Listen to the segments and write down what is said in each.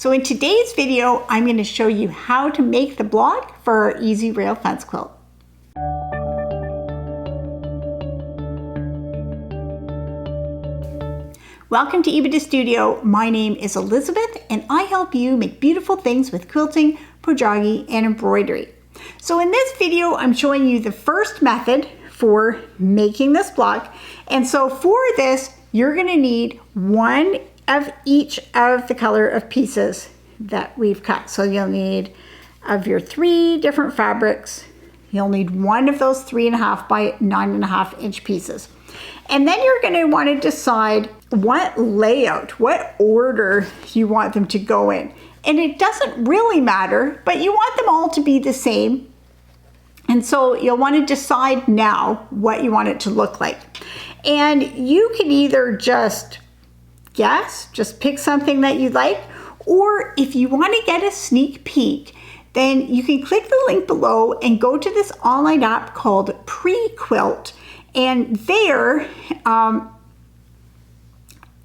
So in today's video, I'm going to show you how to make the block for our easy rail fence quilt. Welcome to Epida Studio. My name is Elizabeth and I help you make beautiful things with quilting, projagi, and embroidery. So in this video, I'm showing you the first method for making this block. And so for this, you're going to need one of each of the color of pieces that we've cut. So you'll need of your 3 different fabrics, you'll need one of those 3.5 by 9.5 inch pieces. And then you're going to want to decide what layout, what order you want them to go in. And it doesn't really matter, but you want them all to be the same. And so you'll want to decide now what you want it to look like. And you can either just guess, just pick something that you like, or if you want to get a sneak peek, then you can click the link below and go to this online app called Quilt. And there,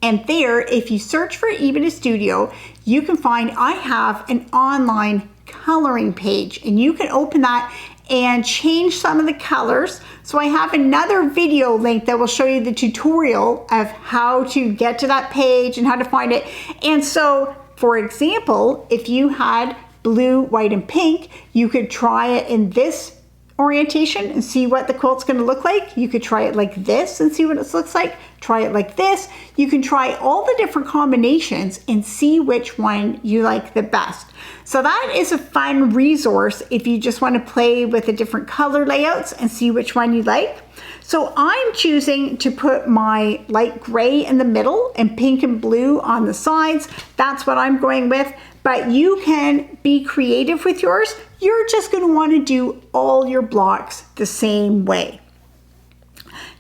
if you search for Epida Studio, you can find I have an online coloring page, and you can open that and change some of the colors. So I have another video link that will show you the tutorial of how to get to that page and how to find it. And so, for example, if you had blue, white, and pink, you could try it in this orientation and see what the quilt's going to look like. You could try it like this and see what it looks like. Try it like this. You can try all the different combinations and see which one you like the best. So that is a fun resource if you just want to play with the different color layouts and see which one you like. So I'm choosing to put my light gray in the middle and pink and blue on the sides. That's what I'm going with, but you can be creative with yours. You're just going to want to do all your blocks the same way.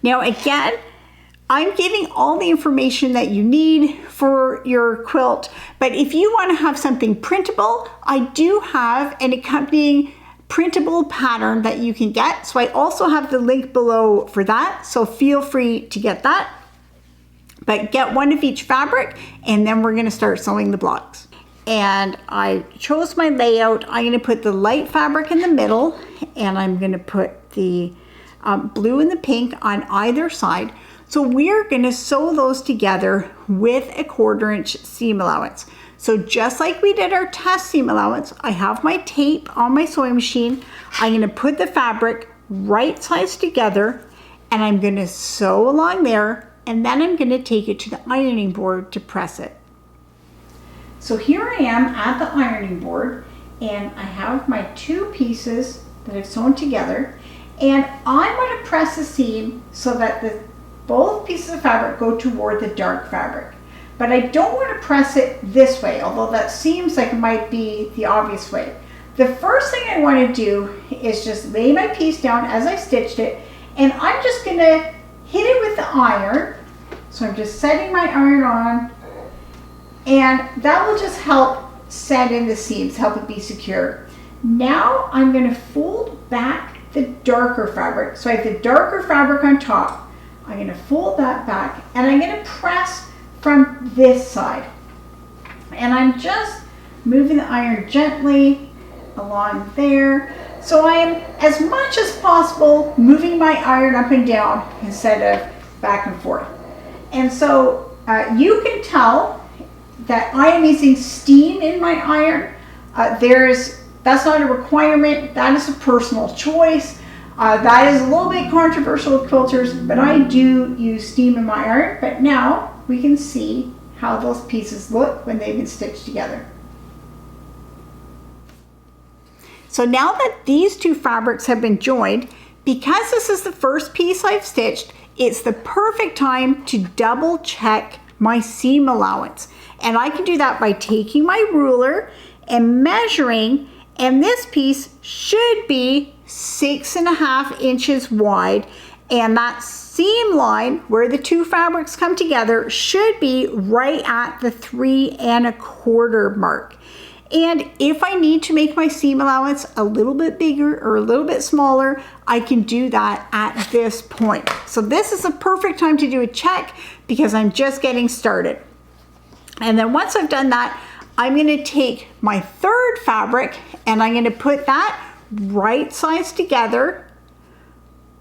Now again, I'm giving all the information that you need for your quilt, but if you want to have something printable, I do have an accompanying printable pattern that you can get. So I also have the link below for that, so feel free to get that. But get one of each fabric, and then we're going to start sewing the blocks. And I chose my layout. I'm going to put the light fabric in the middle, and I'm going to put the blue and the pink on either side. So we're going to sew those together with a 1/4 inch seam allowance. So just like we did our test seam allowance, I have my tape on my sewing machine. I'm going to put the fabric right sides together, and I'm going to sew along there, and then I'm going to take it to the ironing board to press it. So here I am at the ironing board, and I have my 2 pieces that I've sewn together, and I'm going to press the seam so that both pieces of fabric go toward the dark fabric. But I don't want to press it this way, although that seems like it might be the obvious way. The first thing I want to do is just lay my piece down as I stitched it, and I'm just going to hit it with the iron. So I'm just setting my iron on, and that will just help set in the seams, help it be secure. Now I'm going to fold back the darker fabric. So I have the darker fabric on top. I'm going to fold that back, and I'm going to press from this side. And I'm just moving the iron gently along there. So I am, as much as possible, moving my iron up and down instead of back and forth. And so you can tell that I am using steam in my iron. That's not a requirement. That is a personal choice. That is a little bit controversial with quilters, but I do use steam in my iron. But now we can see how those pieces look when they've been stitched together. So now that these 2 fabrics have been joined, because this is the first piece I've stitched, it's the perfect time to double check my seam allowance. And I can do that by taking my ruler and measuring, and this piece should be 6.5 inches wide, and that seam line where the 2 fabrics come together should be right at the 3.25 mark. And if I need to make my seam allowance a little bit bigger or a little bit smaller, I can do that at this point. So this is a perfect time to do a check because I'm just getting started. And then once I've done that, I'm going to take my third fabric and I'm going to put that right sides together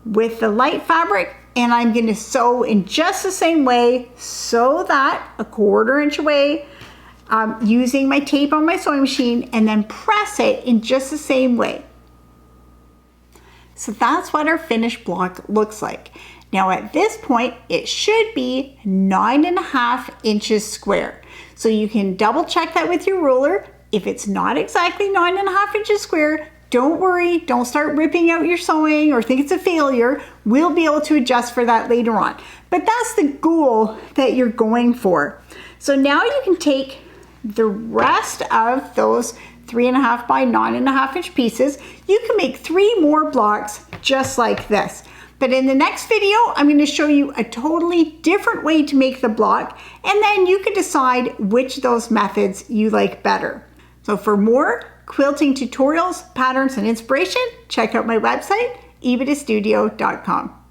with the light fabric, and I'm going to sew in just the same way, sew that a 1/4 inch away using my tape on my sewing machine, and then press it in just the same way. So that's what our finished block looks like. Now at this point, it should be 9.5 inches square. So you can double check that with your ruler. If it's not exactly 9.5 inches square, don't worry, don't start ripping out your sewing or think it's a failure. We'll be able to adjust for that later on. But that's the goal that you're going for. So now you can take the rest of those 3.5 by 9.5 inch pieces. You can make 3 more blocks just like this. But in the next video, I'm going to show you a totally different way to make the block, and then you can decide which of those methods you like better. So for more quilting tutorials, patterns, and inspiration, check out my website, epidastudio.com.